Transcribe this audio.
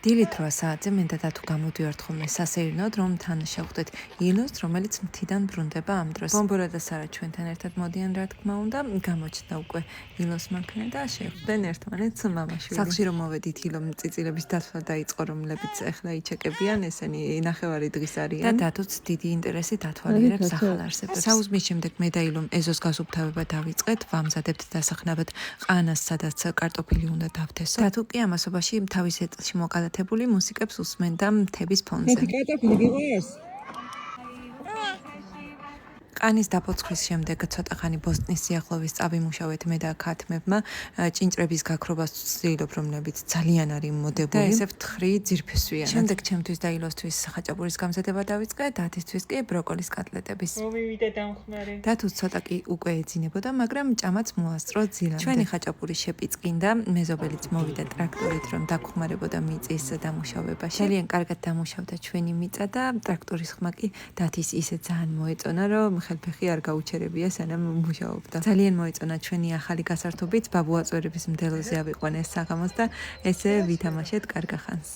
დილით 8 საათზე მე და დათუ გამოდივართ ხოლმე სასეირნოდ, რომ თან შევხვდეთ ილოს, რომელიც მთიდან ბრუნდება ამ დროს. ბომბორა და სარა ჩვენთან ერთად მოდიან, რა თქმა უნდა, გამოჩნდა უკვე ილოს მანქანა და შეხვდნენ ერთმანეთს მამაშვილი. სახლში რომ მოვედით, ილომ წიწილების დათვლა დაიწყო, რომლებიც ახლა იჩეკებიან, ესენი ნახევარი დღის არიან. და დათუც დიდი ინტერესით ათვალიერებს ახალ არსებებს. საუზმის შემდეგ მე და ილომ ეზოს გასუფთავება დავიწყეთ, ვამზადებთ დასახნავად ყანას, სადაც კარტოფილი უნდა დავთესო. დათუ კი ამასობაში თავის ეტლში მოკალათებული მუსიკებს უსმენდა მთების ფონზე. კარტოფილი გიყვარს? ყანის დაფოცხვის შემდეგ ცოტა ხანი ბოსტნის სიახლოვეს წავიმუშავეთ მე და ქათმებმა ჭინჭრების გაქრობას ვცდილობ, რომლებიც ძალიან არის მოდებული და ესე ვთხრი ძირფესვიანად. შემდეგ ჩემთვის და ილოსთვის ხაჭაპურის გამზადება დავიწყე, დათისთვის კი ბროკოლის კატლეტების. მომივიდე დამხმარე. დათუს ცოტა კი უკვე ეძინებოდა, მაგრამ ჭამაც მოასწრო ძილამდე. ჩვენი ხაჭაპური შეპიწყინდა, მეზობელიც მოვიდა ტრაქტორით, რომ დაგხმარებოდა მიწის დამუშავებაში. ძალიან კარგად დამუშავდა ჩვენი მიწა და ტრაქტორის ხმა კი დათის ისე ძალიან მოეწონა, რომ ხელფეხი არ გაუჩერებია, სანამ მუშაობდა. ძალიან მოეწონა ჩვენი ახალი გასართობიც, ბაბუაწვერების მდელოზე ავიყვანეს საღამოს და ესე ვითამაშეთ კარგ ხანს.